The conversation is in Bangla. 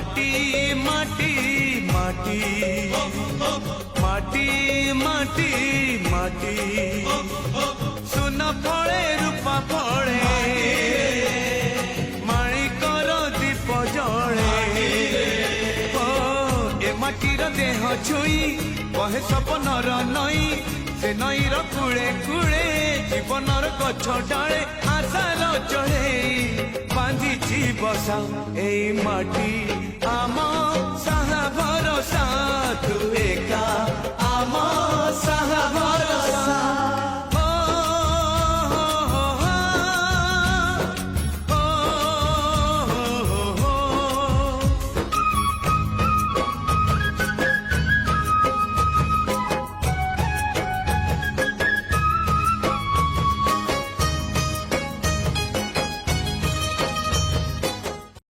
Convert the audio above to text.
মাটি মাটি মাটি মাটি মাটি মাটি সুন ফলে রূপা ফলে মাণিকর দীপ জলে ও এ মাটির দেহ ছুঁই বহে সপনর নই সে নইর কূলে কূলে জীবনর গছ ডালে আশার চড়ে বাঁধিছি বসা এই মাটি আম সাহা ভরসা তু একা আম সাহা ভরসা।